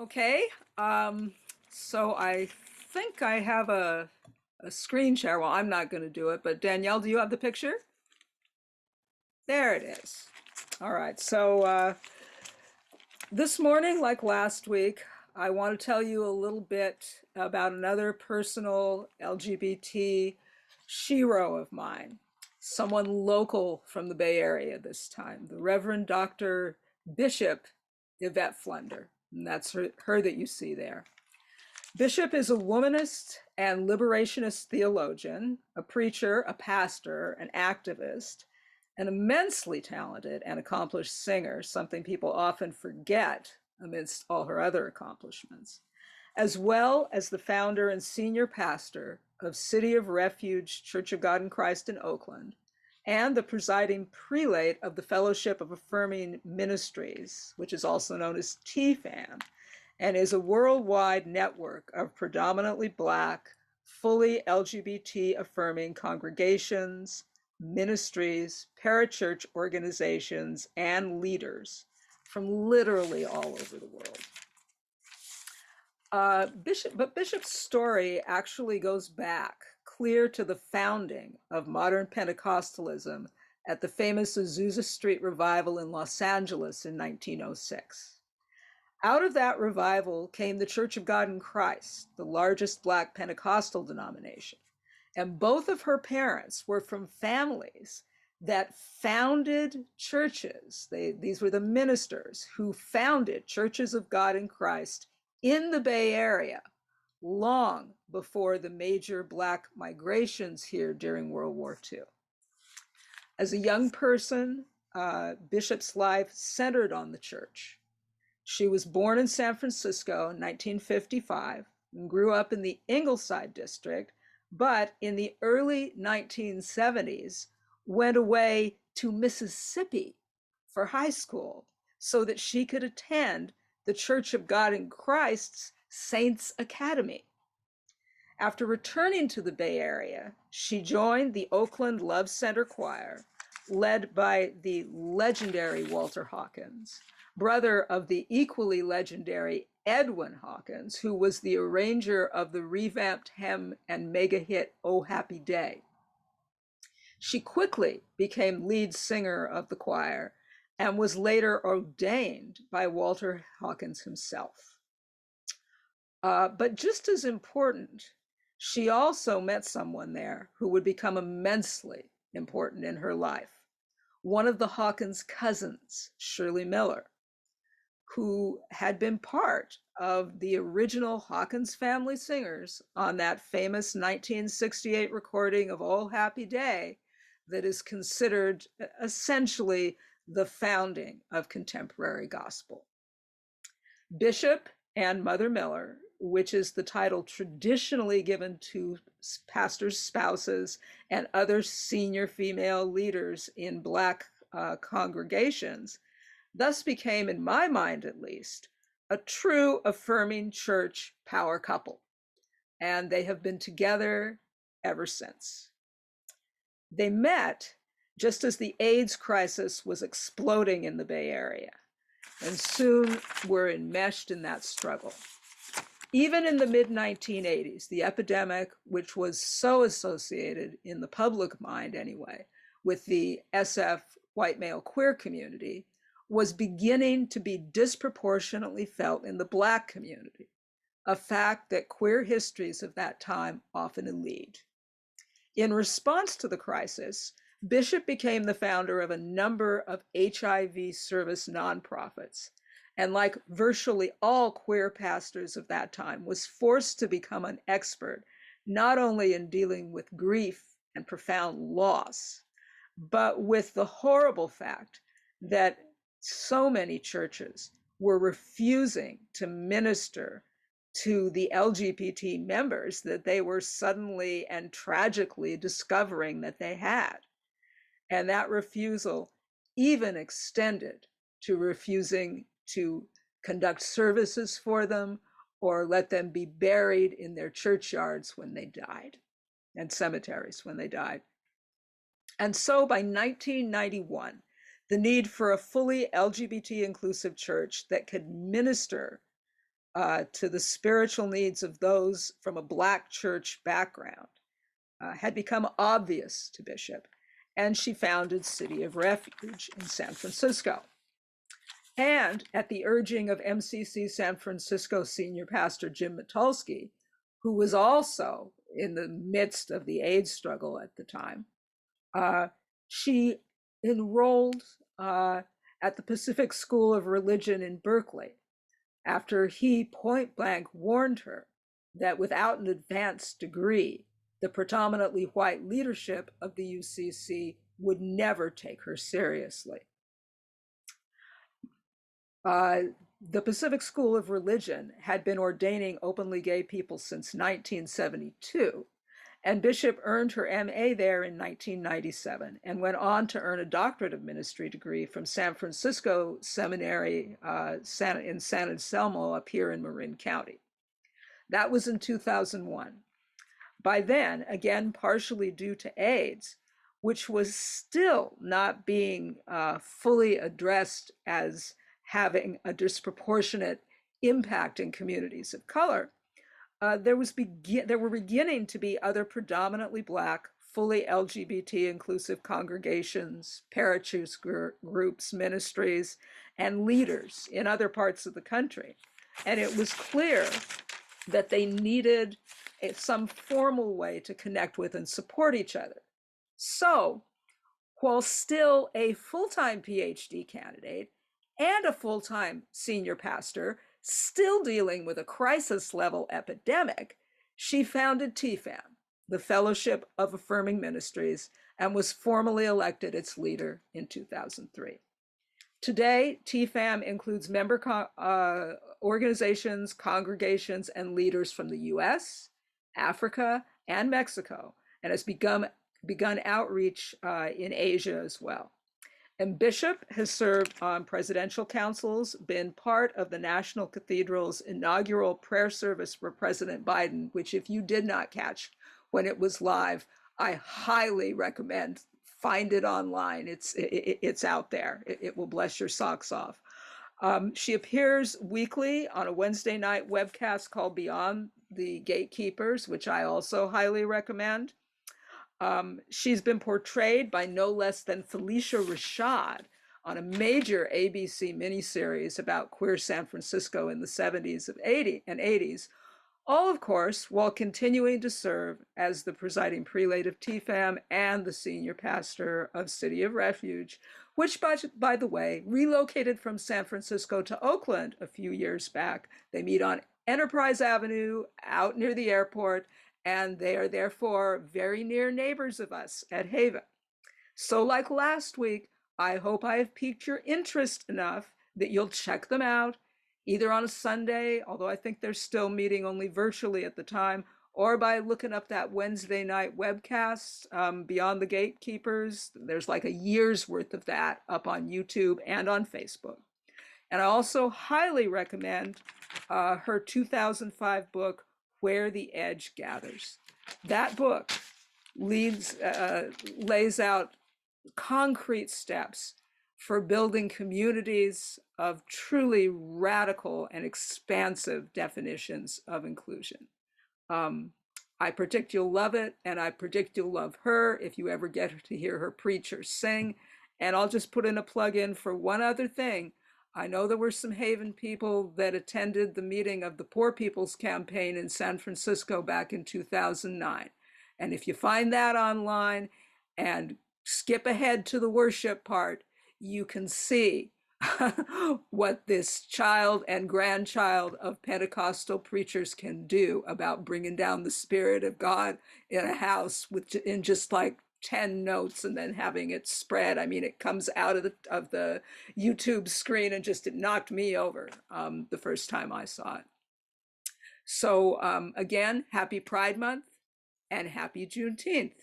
Okay, so I think I have a screen share. Well, I'm not going to do it, but Danielle, do you have the picture? There it is. All right, so this morning, like last week, I want to tell you a little bit about another personal LGBT shero of mine, someone local from the Bay Area this time, the Reverend Dr. Bishop Yvette Flunder. And that's her that you see there. Bishop is a womanist and liberationist theologian, a preacher, a pastor, an activist, an immensely talented and accomplished singer, something people often forget amidst all her other accomplishments, as well as the founder and senior pastor of City of Refuge Church of God in Christ in Oakland, and the presiding prelate of the Fellowship of Affirming Ministries, which is also known as TFAM, and is a worldwide network of predominantly Black, fully LGBT affirming congregations, ministries, parachurch organizations, and leaders from literally all over the world. Bishop's story actually goes back clear to the founding of modern Pentecostalism at the famous Azusa Street revival in Los Angeles in 1906. Out of that revival came the Church of God in Christ, the largest Black Pentecostal denomination. And both of her parents were from families that founded churches. These were the ministers who founded Churches of God in Christ in the Bay Area long before the major Black migrations here during World War II. As a young person, Bishop's life centered on the church. She was born in San Francisco in 1955 and grew up in the Ingleside district, but in the early 1970s went away to Mississippi for high school so that she could attend the Church of God in Christ's Saints Academy. After returning to the Bay Area, she joined the Oakland Love Center Choir, led by the legendary Walter Hawkins, brother of the equally legendary Edwin Hawkins, who was the arranger of the revamped hymn and mega hit Oh Happy Day. She quickly became lead singer of the choir and was later ordained by Walter Hawkins himself. But just as important, she also met someone there who would become immensely important in her life. One of the Hawkins cousins, Shirley Miller, who had been part of the original Hawkins family singers on that famous 1968 recording of Oh Happy Day that is considered essentially the founding of contemporary gospel. Bishop and Mother Miller, which is the title traditionally given to pastors' spouses and other senior female leaders in Black congregations, thus became, in my mind at least, a true affirming church power couple. And they have been together ever since. They met just as the AIDS crisis was exploding in the Bay Area, and soon were enmeshed in that struggle. Even in the mid-1980s, the epidemic, which was so associated in the public mind anyway, with the SF white male queer community, was beginning to be disproportionately felt in the Black community, a fact that queer histories of that time often elude. In response to the crisis, Bishop became the founder of a number of HIV service nonprofits, and like virtually all queer pastors of that time, was forced to become an expert, not only in dealing with grief and profound loss, but with the horrible fact that so many churches were refusing to minister to the LGBT members that they were suddenly and tragically discovering that they had. And that refusal even extended to refusing to conduct services for them or let them be buried in their churchyards when they died and cemeteries when they died. And so by 1991, the need for a fully LGBT inclusive church that could minister to the spiritual needs of those from a Black church background had become obvious to Bishop, and she founded City of Refuge in San Francisco. And at the urging of MCC San Francisco senior pastor Jim Mitulski, who was also in the midst of the AIDS struggle at the time, she enrolled at the Pacific School of Religion in Berkeley after he point blank warned her that without an advanced degree, the predominantly white leadership of the UCC would never take her seriously. The Pacific School of Religion had been ordaining openly gay people since 1972, and Bishop earned her MA there in 1997 and went on to earn a doctorate of ministry degree from San Francisco Seminary in San Anselmo up here in Marin County. That was in 2001. By then, again, partially due to AIDS, which was still not being fully addressed as having a disproportionate impact in communities of color, there were beginning to be other predominantly Black, fully LGBT inclusive congregations, parachute groups, ministries, and leaders in other parts of the country. And it was clear that they needed some formal way to connect with and support each other. So, while still a full-time PhD candidate and a full-time senior pastor, still dealing with a crisis-level epidemic, she founded TFAM, the Fellowship of Affirming Ministries, and was formally elected its leader in 2003. Today, TFAM includes member organizations, congregations, and leaders from the US, Africa, and Mexico, and has begun outreach in Asia as well. And Bishop has served on presidential councils, been part of the National Cathedral's inaugural prayer service for President Biden, which if you did not catch when it was live, I highly recommend. Find it online. It's out there. It will bless your socks off. She appears weekly on a Wednesday night webcast called Beyond the Gatekeepers, which I also highly recommend. She's been portrayed by no less than Felicia Rashad on a major ABC miniseries about queer San Francisco in the 70s and 80s, all, of course, while continuing to serve as the presiding prelate of TFAM and the senior pastor of City of Refuge, which, by the way, relocated from San Francisco to Oakland a few years back. They meet on Enterprise Avenue out near the airport, and they are therefore very near neighbors of us at Haven. So like last week, I hope I have piqued your interest enough that you'll check them out, either on a Sunday, although I think they're still meeting only virtually at the time, or by looking up that Wednesday night webcast, Beyond the Gatekeepers. There's like a year's worth of that up on YouTube and on Facebook. And I also highly recommend her 2005 book, Where the Edge Gathers. That book lays out concrete steps for building communities of truly radical and expansive definitions of inclusion. I predict you'll love it, and I predict you'll love her if you ever get to hear her preach or sing. And I'll just put in a plug in for one other thing. I know there were some Haven people that attended the meeting of the Poor People's Campaign in San Francisco back in 2009. And if you find that online and skip ahead to the worship part, you can see what this child and grandchild of Pentecostal preachers can do about bringing down the Spirit of God in a house in just like 10 notes and then having it spread. I mean, it comes out of the YouTube screen and it knocked me over the first time I saw it. So again, happy Pride Month and happy Juneteenth.